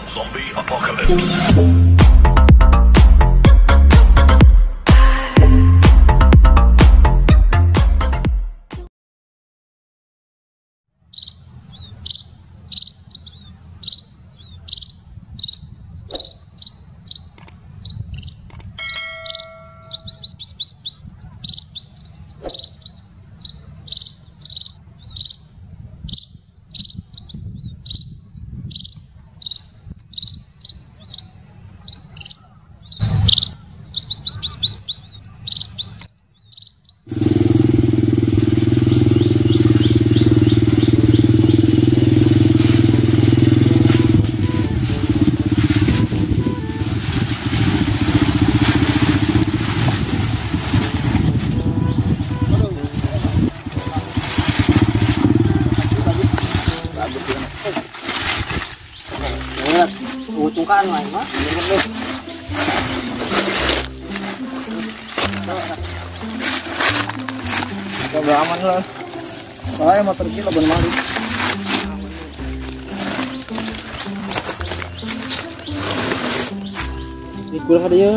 Zombie apocalypse. Utukan lain mah. Coba aman lah. Saya motor kilo ben mali. Ikul ka dia,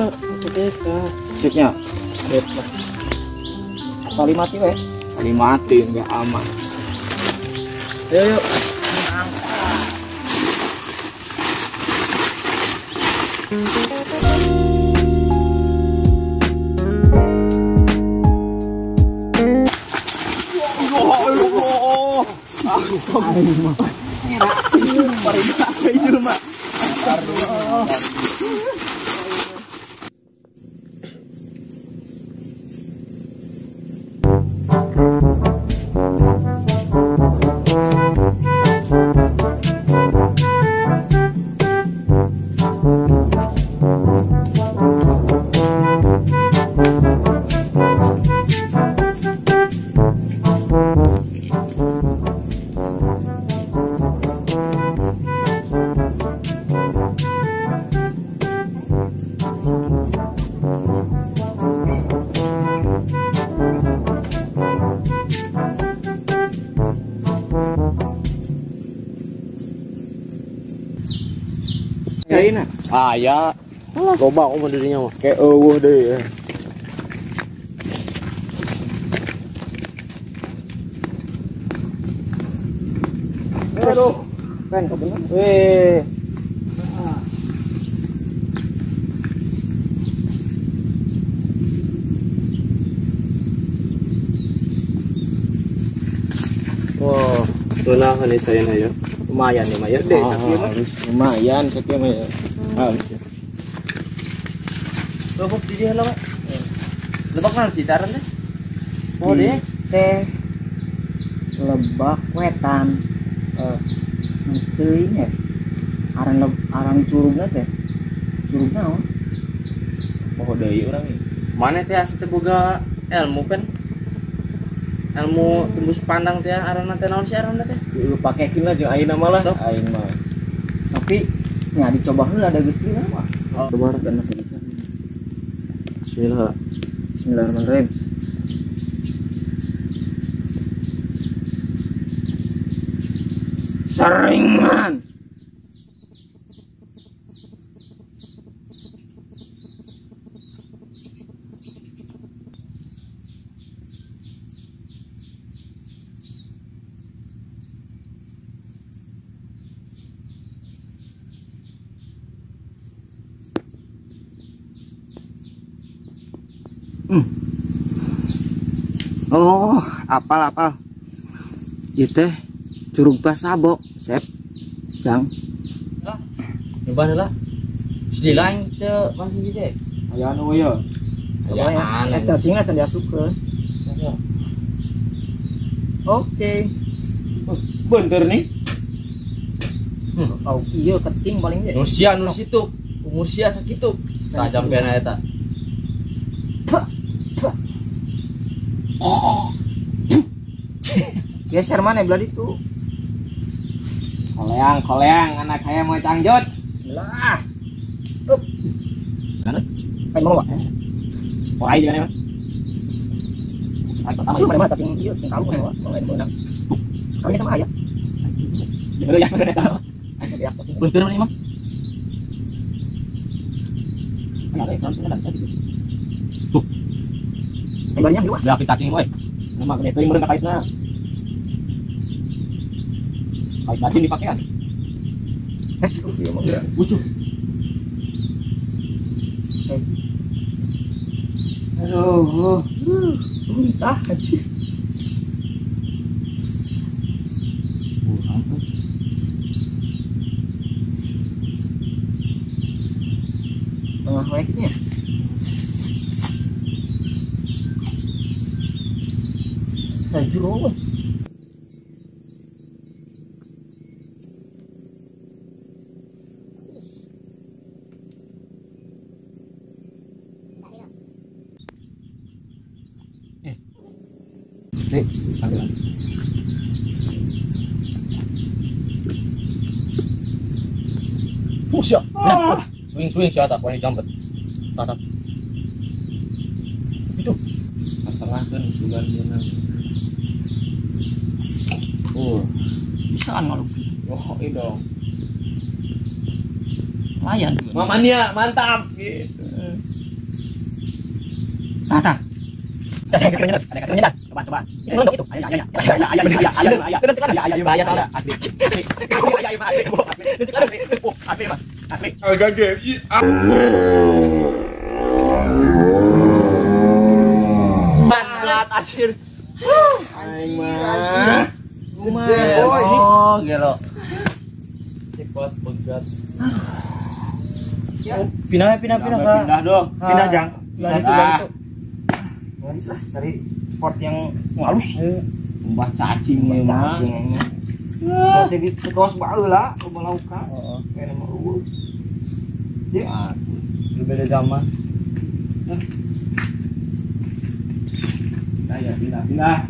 sakit ka. Ceknya. Kali mati we. Kali mati enggak aman. Ayo yuk. Kaina. Ah ya. Coba aku berdirinya mah. Kayak eueuh deui ya. Aduh. Kan kebenar. Weh. Wah, tunahan itu ya. Lumayan nih, Maya. Lumayan sakit mah ya. Harus. Cukup di dia lah, Pak. Lebak kan sih taran deh. Oh, deh. Teh Lebak Wetan. Teuing ya. Aran curugna teh. Curugna naon? Oh, deui urang ieu. Mana teh asa teh boga ilmu kan? Ilmu tembus pandang teh aranna teh naon sih aranna teh? Lu pakekeun lah jeung ayeuna mah lah. Aing mah. Tapi nya dicoba heula ada geus dina mah. Coba kan masih bisa. Bismillah. Bismillahirrahmanirrahim. Saringan. Oh, apal. Ieu teh curug Pasabo, Sep. Jang. Nyoba heula. Di lain teh masih di teh. Aya anu ya. Ayaan. Cacingna can diasupkeun. Oke. Bener nih. Oh, iya keting paling ge. Nu sia nu situ. Umur sia sakitu. Tajam pena eta. Geser mana belah itu? Koleang, anak saya mau cangjut. Bismillah. Kana? Kayak mau, Pak. Wah, iya kan. Pertama itu mana cacing ieu, cacing kamu kan, mulai beunang. Kami eta mah aya. Bener ya, bener eta. Ya, Bener mah. Ada kan ada tadi. Tuh. Lebarnya dua. Ya kita cacing, woy. Nama gede teuing meureun kaitna. Kait tadi dipakai kan? Iya mah ya. Butuh. Aduh, muntah aja. Tengah naiknya. Jero. Nih, ambil. Siap. Swing siapa tak? Ini jambet. Tatap. Itu. Antarakan sugan benang. Bisa kan malu. Oh, ini dong. Layan. Mamanya mantap gitu. Tata. Coba. Itu. Ayah bahaya soalnya. Asli. Asli. Kaget. Banget asir. Anjir. Oh, gelo. Cepat pegat. Pindah dong. Pindah jang. Pindah. Manis lah cari spot yang halus. Mbah cacing ya mah. Jadi kaos baheula loba lauka. Heeh. Kene mah eueuh. Ya, Berbeda zaman. ya pindah.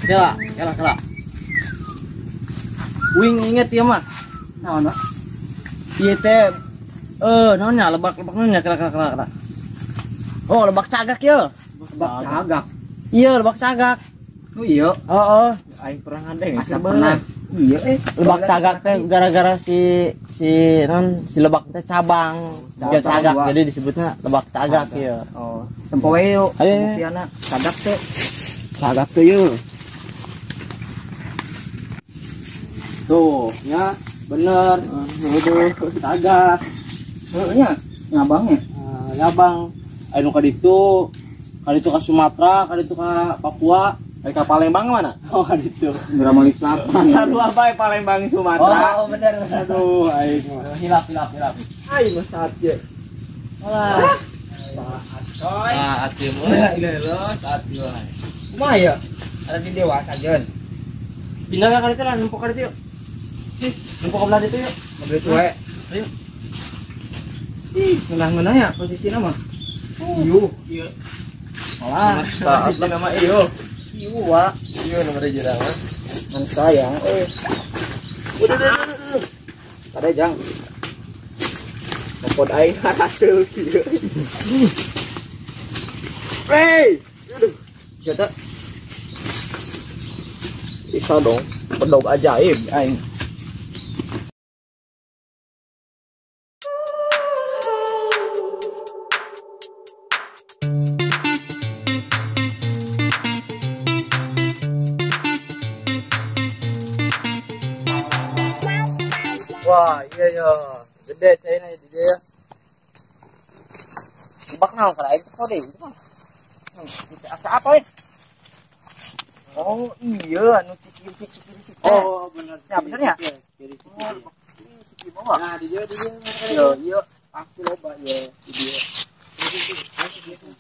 Kela. Wing inget ya mah. Naon, Pak? Ieu teh naonnya lebak naonnya kela. Oh, lebak cagak ya. Lebak cagak. Iya, lebak cagak. Oh iya. Heeh. Aing pernah ngadeng. Asa pernah. Iya, Lebak cagak teh gara-gara si lebak teh cabang. Dia cagak jadi disebutnya lebak cagak ya. Oh, tempo we yuk. Ayo. Buktiana cagak teh. Cagak teh yeuh. Tuh, nya bener. Cagak. Nya ngabangnya. Ngabang. Anu ka ditu ka Sumatera, ka ditu ka Papua. Ka Palembang mana? Oh, ka ditu. Dramalis 8. Sarua bae Palembang Sumatera. Oh, bener. Aduh, aing hilap. Aing mah saat ye. Wah. Coy. Atuh mah ini lo saat ieu. Kumaha ya? Ada di dewasa jeun. Pindah ka ditu lah, numpuk ka ditu yuk. Numpuk ka belah ditu yuk. Mobil cuek. Ayo. Ih, ngenah-ngenah ya posisinya mah. Iya. Malah Saat lah nama iyo. ieu wa. Iyo nomor jerang mah. Man sayang Udah. Ada jang. Mopod aing harateul kieu. Hey. Jata. Bisa dong. Pedog ajaib aing. Wah, iya. Gede cainya di dia. Ibak naon kana itu deh. Asa apa we? Oh iya, anu cikir. Oh, bener. Ya bener ya? Kiri. Oh, Nah, di dia. Yo, pasti loba ya di dia.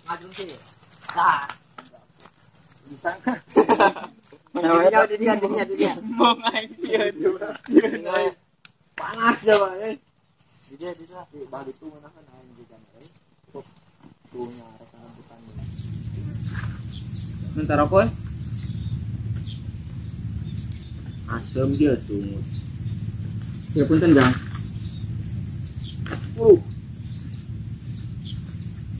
Ngajung sih. Nah. Bisa. Mana di dia. Mau main dia tuh. Panas ya, Bang. Di dia di balik itu mana kan aing juga euy. Tuh nyarek bukan. Bentar apa? Asam dia tuh. Ya pun tendang.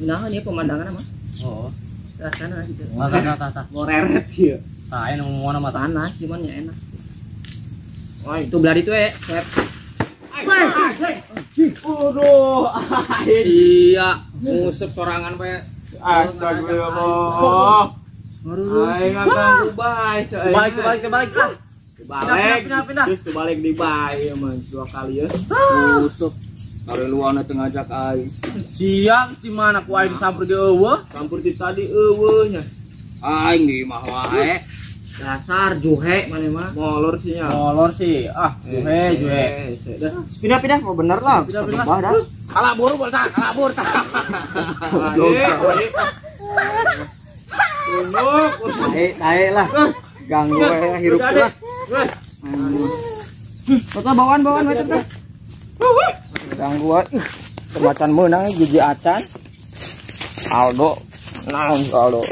Nah, ini pemandangan apa? Oh. Sana gitu. Tata. Ngoreret ya. Tah, ini mau nama Panas cuman ya enak. Wah, itu belari itu set. Waduh, iya, ngusep sorangan pe. Astagfirullah. Aing ngangkang kubay, Balik. Pindah. Terus balik di bay emang 2 kali ya. Ngusep. Kali luarna teu ngajak aing. Siang di mana ku aing disamper ge eueuh? Campur di tadi eueuh nya. Aing di mah wae. Dasar juhe mana mah. Molor sih nya. Molor sih. Juhe. Pindah mau bener lah. Pindah. Kalabur tah. Naik lah. Ganggu hirup lah. Kota bawaan macam teh. Ganggu kemacan menang gigi acan. Aldo. Aduh.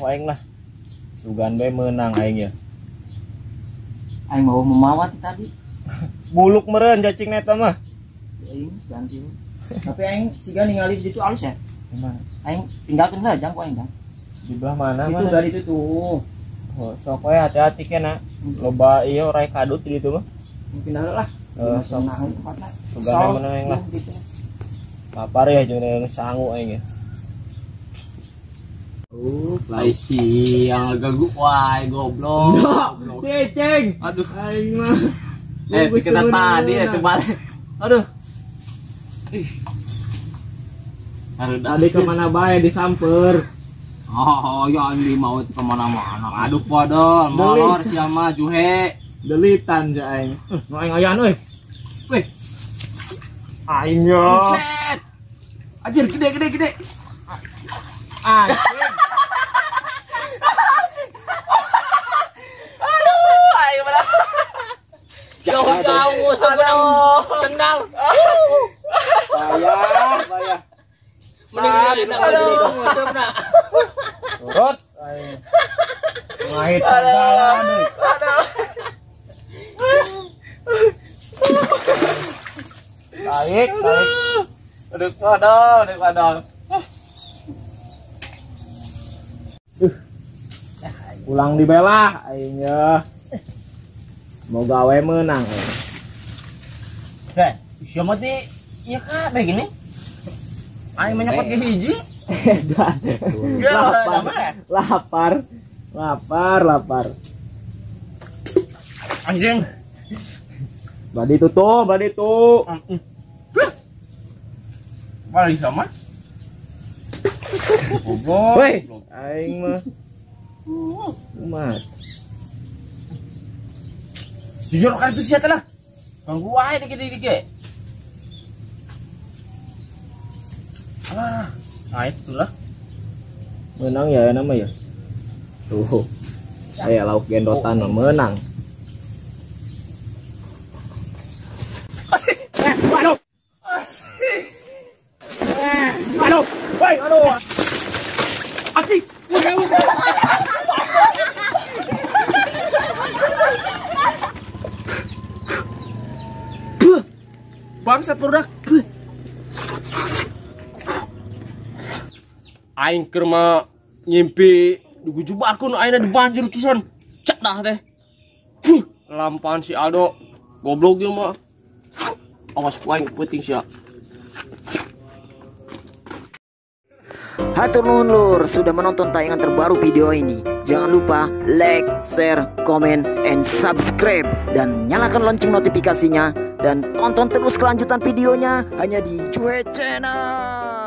Aing lah. Sugan be menang aing ya. Aing mau memawat tadi. Buluk meureun cacing eta mah. Aing ganti. Tapi aing siga ningali di situ alus ya. Gimana? Aing tinggalkeun lah jang ku aing kan. Di belah mana? Itu dari itu tuh. Oh, sok we hati-hati kena. Loba ieu rai kadut gitu mah. Pindah lah. Sok tempatna. Sugan menang lah. Lapar ya jeung sangu aing ya. Lai siang ganggu wae goblok. Ceceng. Aduh aing mah. Kita tadi itu balik. Aduh. Tadi kemana bae disamper. Oh, ya ini mau kemana-mana. Aduh podol, molor siama juhe. Delitan ja aing. Nu aing ayan euy. Weh. Aing yo. Set. Anjir gede. Anjing. Aduh, ayo belah. Jauh tendang. Payah. Mending aduh. Turut. Ngait jalan euy. Tarik. Aduh padahal. Pulang dibelah aing ya. Mau gawe menang. Siapa mati? Iya kak, begini. Aing menyokot ke hiji. Lapar. Anjing. Badi tutup. Balik sama. Woi, aing mah. Umat. Jujur kan itu siapa lah? Ganggu wae dikit. Alah, nah itu lah. Menang ya nama ya. Tuh. Saya lauk gendotan menang. Aduh. Asik. Bangsat produk. Aing keur mah nyimpi digujubarkeun ayeuna dibanjir pisan. Cek dah teh. Lampaan si Aldo. Goblok ieu mah. Awas ku aing peuting sia. Hatur nuhun lur sudah menonton tayangan terbaru video ini. Jangan lupa like, share, komen, and subscribe. Dan nyalakan lonceng notifikasinya. Dan tonton terus kelanjutan videonya hanya di Cuhe Channel.